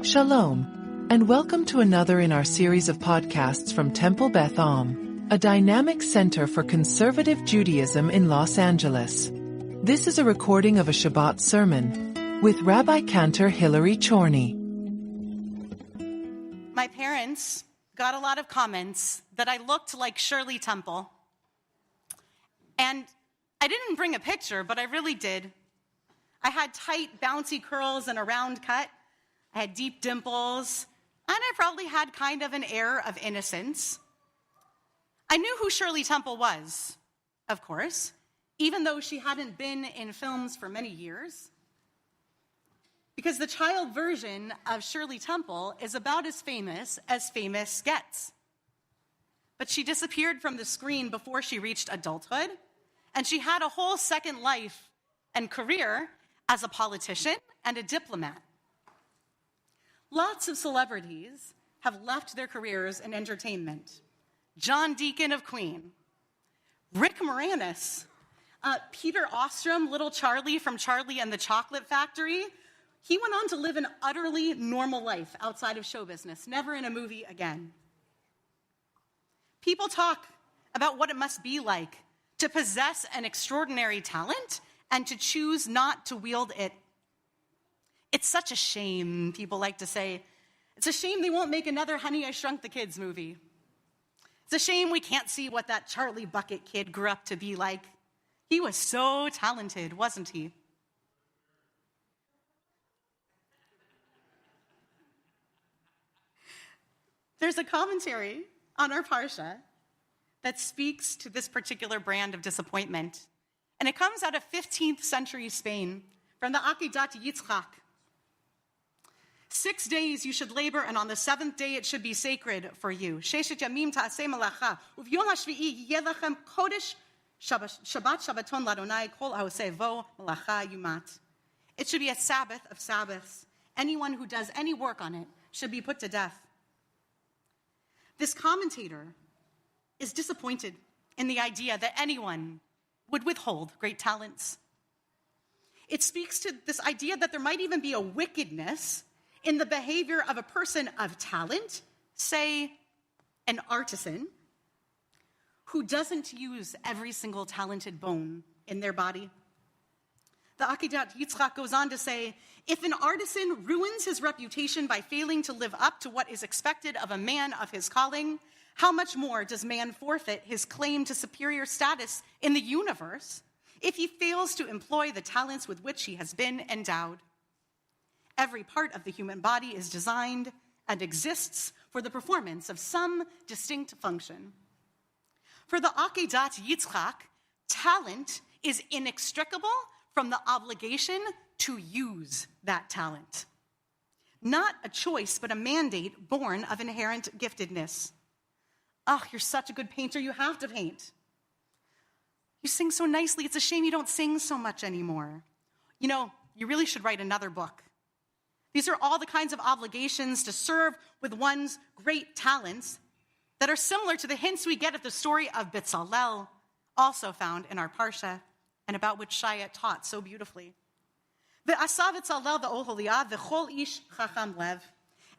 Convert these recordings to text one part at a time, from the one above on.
Shalom, and welcome to another in our series of podcasts from Temple Beth, a dynamic center for conservative Judaism in Los Angeles. This is a recording of a Shabbat sermon with Rabbi-Cantor Chorny. My parents got a lot of comments that I looked like Shirley Temple. And I didn't bring a picture, but I really did. I had tight, bouncy curls and a round cut. I had deep dimples, and I probably had kind of an air of innocence. I knew who Shirley Temple was, of course, even though she hadn't been in films for many years, because the child version of Shirley Temple is about as famous gets. But she disappeared from the screen before she reached adulthood, and she had a whole second life and career as a politician and a diplomat. Lots of celebrities have left their careers in entertainment. John Deacon of Queen, Rick Moranis, Peter Ostrom, little Charlie from Charlie and the Chocolate Factory. He went on to live an utterly normal life outside of show business, never in a movie again. People talk about what it must be like to possess an extraordinary talent and to choose not to wield it. It's such a shame, people like to say. It's a shame they won't make another Honey, I Shrunk the Kids movie. It's a shame we can't see what that Charlie Bucket kid grew up to be like. He was so talented, wasn't he? There's a commentary on our Parsha that speaks to this particular brand of disappointment. And it comes out of 15th century Spain from the Akedat Yitzchak. 6 days you should labor, and on the seventh day it should be sacred for you. Sheshet yamim ta'aseh malacha, u'v'yom hashvi'i yeh lachem kodesh Shabbat Shabbaton l'Adonai kol ha'oseh vo malacha yumat. It should be a Sabbath of Sabbaths. Anyone who does any work on it should be put to death. This commentator is disappointed in the idea that anyone would withhold great talents. It speaks to this idea that there might even be a wickedness in the behavior of a person of talent, say an artisan, who doesn't use every single talented bone in their body. The Akedat Yitzchak goes on to say, if an artisan ruins his reputation by failing to live up to what is expected of a man of his calling, how much more does man forfeit his claim to superior status in the universe if he fails to employ the talents with which he has been endowed? Every part of the human body is designed and exists for the performance of some distinct function. For the Akedat Yitzchak, talent is inextricable from the obligation to use that talent. Not a choice, but a mandate born of inherent giftedness. Oh, you're such a good painter, you have to paint. You sing so nicely, it's a shame you don't sing so much anymore. You know, you really should write another book. These are all the kinds of obligations to serve with one's great talents that are similar to the hints we get at the story of Bitzalel, also found in our Parsha, and about which Shaya taught so beautifully. V'asa Bitzalel v'Oholiav v'chol ish chacham lev.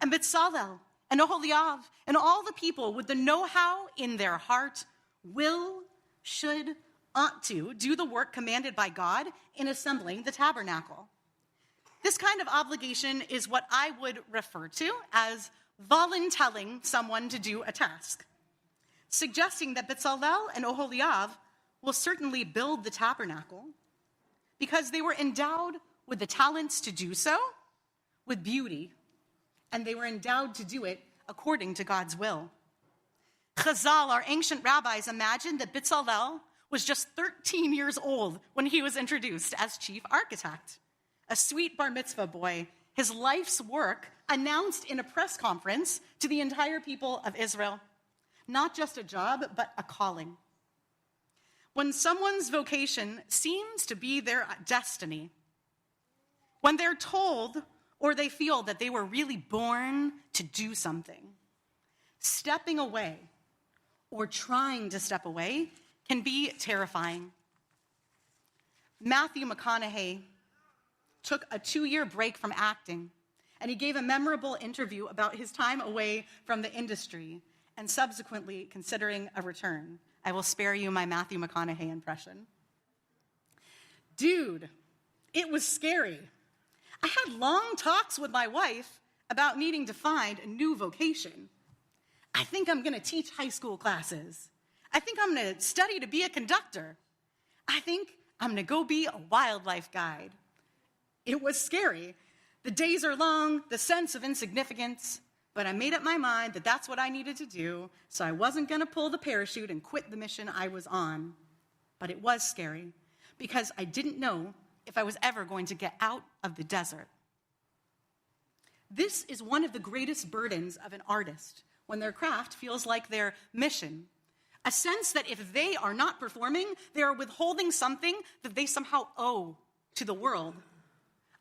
And Bitzalel and Oholiav and all the people with the know-how in their heart will, should, ought to do the work commanded by God in assembling the tabernacle. This kind of obligation is what I would refer to as voluntelling someone to do a task, suggesting that Bitzalel and Oholiav will certainly build the tabernacle because they were endowed with the talents to do so with beauty, and they were endowed to do it according to God's will. Chazal, our ancient rabbis, imagined that Bitzalel was just 13 years old when he was introduced as chief architect. A sweet bar mitzvah boy, his life's work announced in a press conference to the entire people of Israel. Not just a job, but a calling. When someone's vocation seems to be their destiny, when they're told or they feel that they were really born to do something, stepping away or trying to step away can be terrifying. Matthew McConaughey took a 2-year break from acting and he gave a memorable interview about his time away from the industry and subsequently considering a return. I will spare you my Matthew McConaughey impression. Dude, it was scary. I had long talks with my wife about needing to find a new vocation. I think I'm going to teach high school classes. I think I'm going to study to be a conductor. I think I'm going to go be a wildlife guide. It was scary. The days are long, the sense of insignificance, but I made up my mind that that's what I needed to do, so I wasn't going to pull the parachute and quit the mission I was on. But it was scary, because I didn't know if I was ever going to get out of the desert. This is one of the greatest burdens of an artist, when their craft feels like their mission. A sense that if they are not performing, they are withholding something that they somehow owe to the world.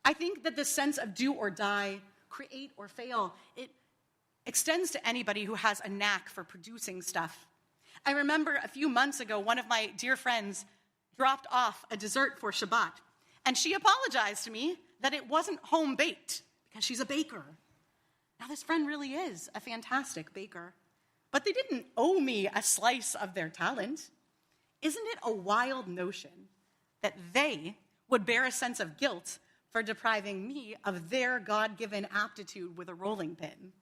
I think that this sense of do or die, create or fail, it extends to anybody who has a knack for producing stuff. I remember a few months ago, one of my dear friends dropped off a dessert for Shabbat, and she apologized to me that it wasn't home-baked, because she's a baker. Now, this friend really is a fantastic baker, but they didn't owe me a slice of their talent. Isn't it a wild notion that they would bear a sense of guilt for depriving me of their God-given aptitude with a rolling pin?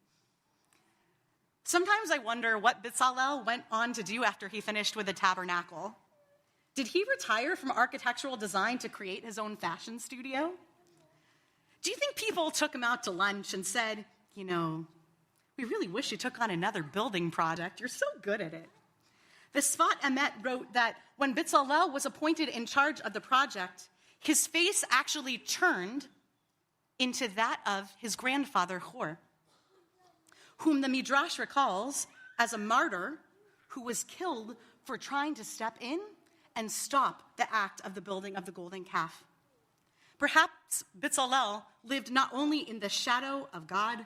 Sometimes I wonder what Bezalel went on to do after he finished with the tabernacle. Did he retire from architectural design to create his own fashion studio? Do you think people took him out to lunch and said, you know, we really wish you took on another building project. You're so good at it. The Sfat Emet wrote that when Bezalel was appointed in charge of the project, his face actually turned into that of his grandfather, Chor, whom the Midrash recalls as a martyr who was killed for trying to step in and stop the act of the building of the golden calf. Perhaps Bezalel lived not only in the shadow of God,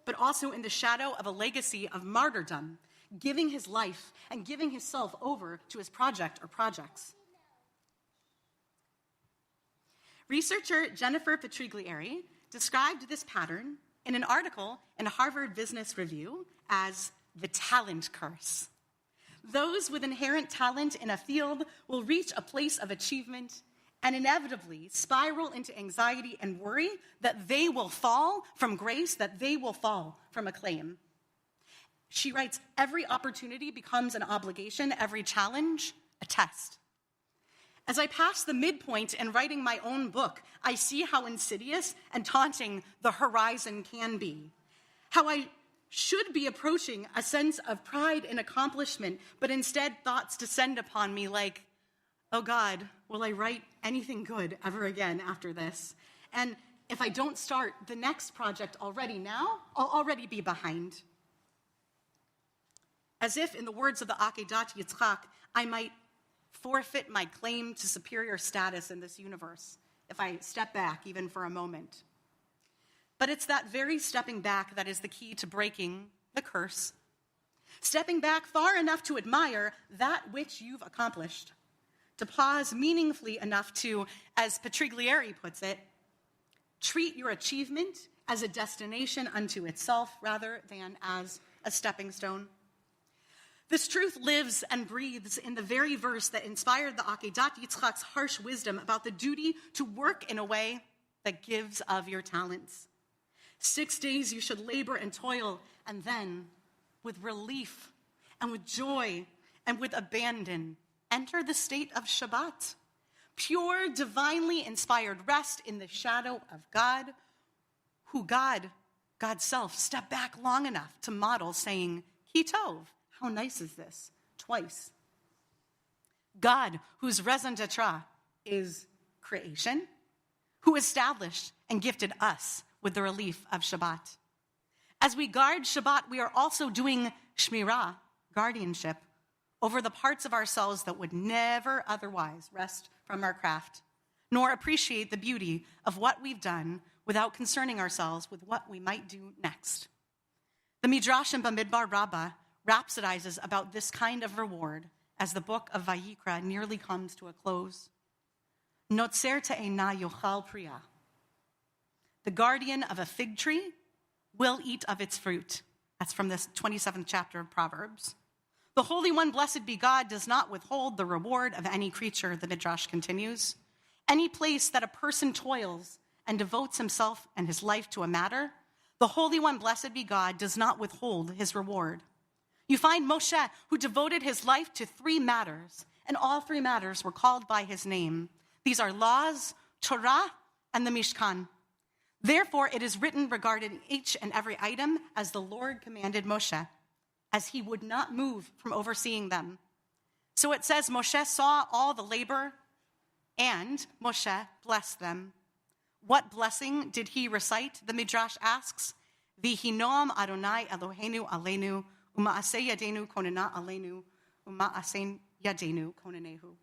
but also in the shadow of a legacy of martyrdom, giving his life and giving himself over to his project or projects. Researcher Jennifer Petriglieri described this pattern in an article in Harvard Business Review as the talent curse. Those with inherent talent in a field will reach a place of achievement and inevitably spiral into anxiety and worry that they will fall from grace, that they will fall from acclaim. She writes, every opportunity becomes an obligation, every challenge, a test. As I pass the midpoint in writing my own book, I see how insidious and taunting the horizon can be, how I should be approaching a sense of pride and accomplishment, but instead thoughts descend upon me like, oh God, will I write anything good ever again after this? And if I don't start the next project already now, I'll already be behind. As if, in the words of the Akedat Yitzchak, I might forfeit my claim to superior status in this universe if I step back even for a moment. But it's that very stepping back that is the key to breaking the curse. Stepping back far enough to admire that which you've accomplished, to pause meaningfully enough to, as Petriglieri puts it, treat your achievement as a destination unto itself rather than as a stepping stone. This truth lives and breathes in the very verse that inspired the Akedat Yitzchak's harsh wisdom about the duty to work in a way that gives of your talents. 6 days you should labor and toil, and then, with relief and with joy and with abandon, enter the state of Shabbat, pure, divinely inspired rest in the shadow of God, who God's self, stepped back long enough to model, saying, Ki tov, how nice is this? Twice. God, whose raison d'etre is creation, who established and gifted us with the relief of Shabbat. As we guard Shabbat, we are also doing shmirah, guardianship, over the parts of ourselves that would never otherwise rest from our craft, nor appreciate the beauty of what we've done without concerning ourselves with what we might do next. The Midrash in Bamidbar Rabbah rhapsodizes about this kind of reward as the book of Vayikra nearly comes to a close. Notzer te'ena yochal priya. The guardian of a fig tree will eat of its fruit. That's from this 27th chapter of Proverbs. The Holy One, blessed be God, does not withhold the reward of any creature, the Midrash continues. Any place that a person toils and devotes himself and his life to a matter, the Holy One, blessed be God, does not withhold his reward. You find Moshe, who devoted his life to 3 matters, and all 3 matters were called by his name. These are laws, Torah, and the Mishkan. Therefore, it is written regarding each and every item as the Lord commanded Moshe, as he would not move from overseeing them. So it says, Moshe saw all the labor, and Moshe blessed them. What blessing did he recite? The Midrash asks, V'hinoam Adonai Eloheinu aleinu, uma'aseh yadenu konena aleinu, uma'aseh yadenu konenehu.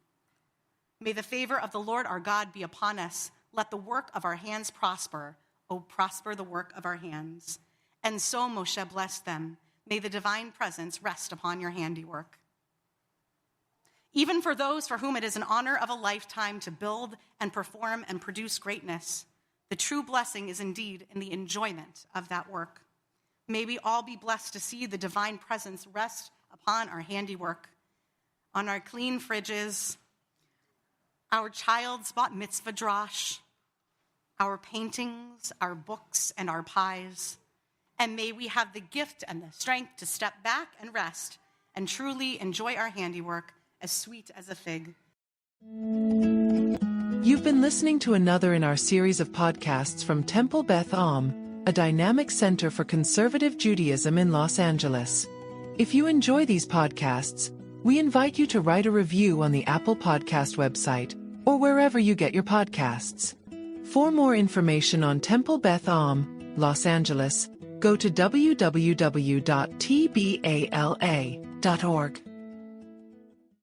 May the favor of the Lord our God be upon us. Let the work of our hands prosper. O prosper the work of our hands. And so Moshe blessed them. May the divine presence rest upon your handiwork. Even for those for whom it is an honor of a lifetime to build and perform and produce greatness, the true blessing is indeed in the enjoyment of that work. May we all be blessed to see the divine presence rest upon our handiwork, on our clean fridges, our child's bat mitzvah drash, our paintings, our books, and our pies. And may we have the gift and the strength to step back and rest and truly enjoy our handiwork as sweet as a fig. You've been listening to another in our series of podcasts from Temple Beth Am, a dynamic center for conservative Judaism in Los Angeles. If you enjoy these podcasts, we invite you to write a review on the Apple Podcast website or wherever you get your podcasts. For more information on Temple Beth Am, Los Angeles, go to www.tbala.org.